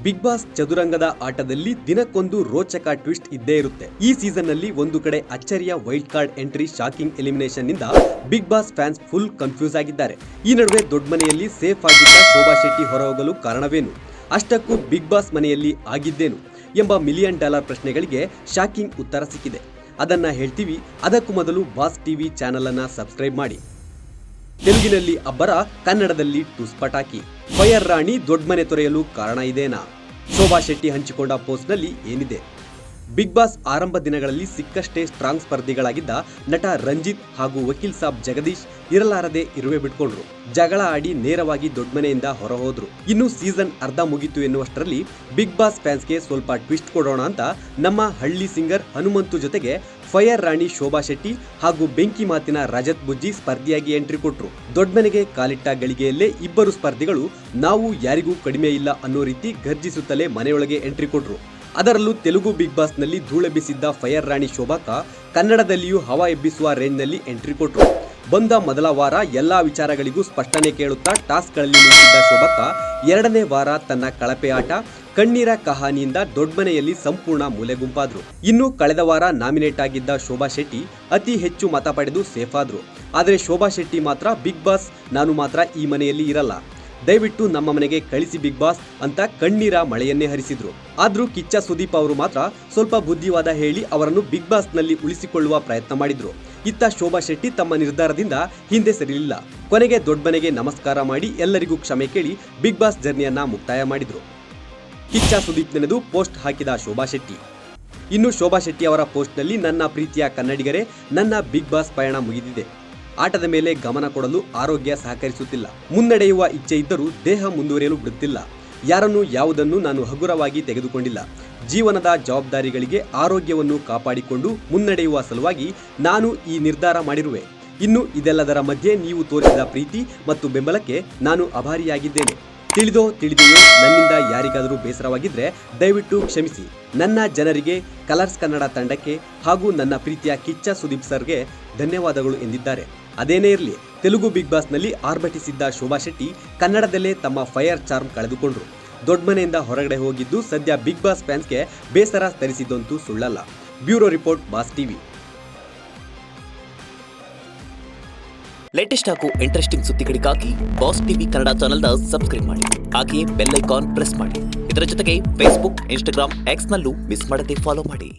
Big boss ಚದುರಂಗದ ಆಟದಲ್ಲಿ ದಿನಕ್ಕೊಂದು ರೋಚಕ ಟ್ವಿಸ್ಟ್ ಇದ್ದೇ ಇರುತ್ತೆ. ಈ ಸೀಸನ್ ನಲ್ಲಿ ಒಂದು ಕಡೆ ಅಚ್ಚರಿಯ wild card entry, shocking elimination ನಿಂದ Bigg Boss fans full confuse ಆಗಿದ್ದಾರೆ. ಈ ನಡುವೆ ದೊಡ್ಡ ಮನೆಯಲ್ಲಿ ಸೇಫ್ ಆಗಿದ್ದ ಶೋಭಾ ಶೆಟ್ಟಿ ಹೊರಹೋಗಲು ಕಾರಣವೇನು, ಅಷ್ಟಕ್ಕೂ ಬಿಗ್ ಬಾಸ್ ಮನೆಯಲ್ಲಿ ಆಗಿದ್ದೇನು ಎಂಬ $1,000,000 ಪ್ರಶ್ನೆಗಳಿಗೆ ಶಾಕಿಂಗ್ ಉತ್ತರ ಸಿಕ್ಕಿದೆ. ಅದನ್ನ ಹೇಳ್ತೀವಿ. ಅದಕ್ಕೂ ಮೊದಲು ಬಾಸ್ ಟಿವಿ ಚಾನೆಲ್ ಅನ್ನ ಸಬ್ಸ್ಕ್ರೈಬ್ ಮಾಡಿ. ತೆಲುಗಿನಲ್ಲಿ ಅಬ್ಬರ, ಕನ್ನಡದಲ್ಲಿ ಟುಸ್ ಪಟಾಕಿ. ಫೈರ್ ರಾಣಿ ದೊಡ್ಡಮನೆ ತೊರೆಯಲು ಕಾರಣ ಇದೇನಾ? ಶೋಭಾ ಶೆಟ್ಟಿ ಹಂಚಿಕೊಂಡ ಪೋಸ್ಟ್ನಲ್ಲಿ ಏನಿದೆ? ಬಿಗ್ ಬಾಸ್ ಆರಂಭ ದಿನಗಳಲ್ಲಿ ಸಿಕ್ಕಷ್ಟೇ ಸ್ಟ್ರಾಂಗ್ ಸ್ಪರ್ಧಿಗಳಾಗಿದ್ದ ನಟ ರಂಜಿತ್ ಹಾಗೂ ವಕೀಲ್ ಸಾಬ್ ಜಗದೀಶ್ ಇರಲಾರದೆ ಇರುವೆ ಬಿಟ್ಕೊಂಡ್ರು. ಜಗಳ ಆಡಿ ನೇರವಾಗಿ ದೊಡ್ಡಮನೆಯಿಂದ ಹೊರಹೋದ್ರು. ಇನ್ನು ಸೀಸನ್ ಅರ್ಧ ಮುಗಿತು ಎನ್ನುವಷ್ಟರಲ್ಲಿ ಬಿಗ್ ಬಾಸ್ ಫ್ಯಾನ್ಸ್ಗೆ ಸ್ವಲ್ಪ ಟ್ವಿಸ್ಟ್ ಕೊಡೋಣ ಅಂತ ನಮ್ಮ ಹಳ್ಳಿ ಸಿಂಗರ್ ಹನುಮಂತು ಜೊತೆಗೆ ಫೈರ್ ರಾಣಿ ಶೋಭಾ ಶೆಟ್ಟಿ ಹಾಗೂ ಬೆಂಕಿ ಮಾತಿನ ರಜತ್ ಬುಜ್ಜಿ ಸ್ಪರ್ಧಿಯಾಗಿ ಎಂಟ್ರಿ ಕೊಟ್ರು. ದೊಡ್ಡಮನೆಗೆ ಕಾಲಿಟ್ಟ ಗಳಿಗೆಯಲ್ಲೇ ಇಬ್ಬರು ಸ್ಪರ್ಧಿಗಳು ನಾವು ಯಾರಿಗೂ ಕಡಿಮೆ ಇಲ್ಲ ಅನ್ನೋ ರೀತಿ ಗರ್ಜಿಸುತ್ತಲೇ ಮನೆಯೊಳಗೆ ಎಂಟ್ರಿ ಕೊಟ್ರು. ಅದರಲ್ಲೂ ತೆಲುಗು ಬಿಗ್ ಬಾಸ್ ನಲ್ಲಿ ಧೂಳೆಬ್ಬಿಸಿದ್ದ ಫೈರ್ ರಾಣಿ ಶೋಭಾಕ ಕನ್ನಡದಲ್ಲಿಯೂ ಹವಾ ಎಬ್ಬಿಸುವ ರೇಂಜ್ನಲ್ಲಿ ಎಂಟ್ರಿ ಕೊಟ್ರು. ಬಂದ ಮೊದಲ ವಾರ ಎಲ್ಲಾ ವಿಚಾರಗಳಿಗೂ ಸ್ಪಷ್ಟನೆ ಕೇಳುತ್ತಾ ಟಾಸ್ಕ್ಗಳಲ್ಲಿ ನಿಂತಿದ್ದ ಶೋಭಾಕ ಎರಡನೇ ವಾರ ತನ್ನ ಕಳಪೆ ಆಟ, ಕಣ್ಣೀರ ಕಹಾನಿಯಿಂದ ದೊಡ್ಡಮನೆಯಲ್ಲಿ ಸಂಪೂರ್ಣ ಮೂಲೆಗುಂಪಾದ್ರು. ಇನ್ನು ಕಳೆದ ವಾರ ನಾಮಿನೇಟ್ ಆಗಿದ್ದ ಶೋಭಾ ಶೆಟ್ಟಿ ಅತಿ ಹೆಚ್ಚು ಮತ ಪಡೆದು ಸೇಫ್ ಆದ್ರು. ಆದರೆ ಶೋಭಾ ಶೆಟ್ಟಿ ಮಾತ್ರ ಬಿಗ್ ಬಾಸ್ ನಾನು ಮಾತ್ರ ಈ ಮನೆಯಲ್ಲಿ ಇರಲ್ಲ, ದಯವಿಟ್ಟು ನಮ್ಮ ಮನೆಗೆ ಕಳಿಸಿ ಬಿಗ್ ಬಾಸ್ ಅಂತ ಕಣ್ಣೀರ ಮಳೆಯನ್ನೇ ಹರಿಸಿದ್ರು. ಆದ್ರೂ ಕಿಚ್ಚ ಸುದೀಪ್ ಅವರು ಮಾತ್ರ ಸ್ವಲ್ಪ ಬುದ್ಧಿವಾದ ಹೇಳಿ ಅವರನ್ನು ಬಿಗ್ ಬಾಸ್ ನಲ್ಲಿ ಉಳಿಸಿಕೊಳ್ಳುವ ಪ್ರಯತ್ನ ಮಾಡಿದ್ರು. ಇತ್ತ ಶೋಭಾ ಶೆಟ್ಟಿ ತಮ್ಮ ನಿರ್ಧಾರದಿಂದ ಹಿಂದೆ ಸರಿಲಿಲ್ಲ. ಕೊನೆಗೆ ದೊಡ್ಡಮನೆಗೆ ನಮಸ್ಕಾರ ಮಾಡಿ ಎಲ್ಲರಿಗೂ ಕ್ಷಮೆ ಕೇಳಿ ಬಿಗ್ ಬಾಸ್ ಜರ್ನಿಯನ್ನ ಮುಕ್ತಾಯ ಮಾಡಿದ್ರು. ಕಿಚ್ಚ ಸುದೀಪ್ ನೆನೆದು ಪೋಸ್ಟ್ ಹಾಕಿದ ಶೋಭಾ ಶೆಟ್ಟಿ. ಇನ್ನು ಶೋಭಾ ಶೆಟ್ಟಿ ಅವರ ಪೋಸ್ಟ್ನಲ್ಲಿ ನನ್ನ ಪ್ರೀತಿಯ ಕನ್ನಡಿಗರೇ, ನನ್ನ ಬಿಗ್ ಬಾಸ್ ಪಯಣ ಮುಗಿದಿದೆ. ಆಟದ ಮೇಲೆ ಗಮನ ಕೊಡಲು ಆರೋಗ್ಯ ಸಹಕರಿಸುತ್ತಿಲ್ಲ. ಮುನ್ನಡೆಯುವ ಇಚ್ಛೆ ಇದ್ದರೂ ದೇಹ ಮುಂದುವರಿಯಲು ಬಿಡುತ್ತಿಲ್ಲ. ಯಾರನ್ನು ಯಾವುದನ್ನು ನಾನು ಹಗುರವಾಗಿ ತೆಗೆದುಕೊಂಡಿಲ್ಲ. ಜೀವನದ ಜವಾಬ್ದಾರಿಗಳಿಗೆ ಆರೋಗ್ಯವನ್ನು ಕಾಪಾಡಿಕೊಂಡು ಮುನ್ನಡೆಯುವ ಸಲುವಾಗಿ ನಾನು ಈ ನಿರ್ಧಾರ ಮಾಡಿರುವೆ. ಇನ್ನು ಇದೆಲ್ಲದರ ಮಧ್ಯೆ ನೀವು ತೋರಿಸಿದ ಪ್ರೀತಿ ಮತ್ತು ಬೆಂಬಲಕ್ಕೆ ನಾನು ಆಭಾರಿಯಾಗಿದ್ದೇನೆ. ತಿಳಿದೋ ತಿಳಿದೆಯೋ ನನ್ನಿಂದ ಯಾರಿಗಾದರೂ ಬೇಸರವಾಗಿದ್ರೆ ದಯವಿಟ್ಟು ಕ್ಷಮಿಸಿ. ನನ್ನ ಜನರಿಗೆ, ಕಲರ್ಸ್ ಕನ್ನಡ ತಂಡಕ್ಕೆ ಹಾಗೂ ನನ್ನ ಪ್ರೀತಿಯ ಕಿಚ್ಚ ಸುದೀಪ್ ಸರ್ಗೆ ಧನ್ಯವಾದಗಳು ಎಂದಿದ್ದಾರೆ. ಅದೇನೇ ಇರಲಿ, ತೆಲುಗು ಬಿಗ್ ಬಾಸ್ನಲ್ಲಿ ಆರ್ಭಟಿಸಿದ್ದ ಶೋಭಾ ಶೆಟ್ಟಿ ಕನ್ನಡದಲ್ಲೇ ತಮ್ಮ ಫೈರ್ ಚಾರ್ಮ್ ಕಳೆದುಕೊಂಡ್ರು. ದೊಡ್ಡಮನೆಯಿಂದ ಹೊರಗಡೆ ಹೋಗಿದ್ದು ಸದ್ಯ ಬಿಗ್ ಬಾಸ್ ಫ್ಯಾನ್ಸ್ಗೆ ಬೇಸರ ತರಿಸಿದಂತೂ ಸುಳ್ಳಲ್ಲ. Bureau report, boss TV. Latest ಹಾಗೂ ಇಂಟ್ರೆಸ್ಟಿಂಗ್ ಸುದ್ದಿಗಳಿಗಾಗಿ ಬಾಸ್ ಟಿವಿ ಕನ್ನಡ ಚಾನೆಲ್ನ ಸಬ್ಸ್ಕ್ರೈಬ್ ಮಾಡಿ. ಹಾಗೆಯೇ ಬೆಲ್ ಐಕಾನ್ ಪ್ರೆಸ್ ಮಾಡಿ. ಇದರ ಜೊತೆಗೆ ಫೇಸ್ಬುಕ್, ಇನ್ಸ್ಟಾಗ್ರಾಮ್, ಎಕ್ಸ್ ನಲ್ಲೂ ಮಿಸ್ ಮಾಡದೆ ಫಾಲೋ ಮಾಡಿ.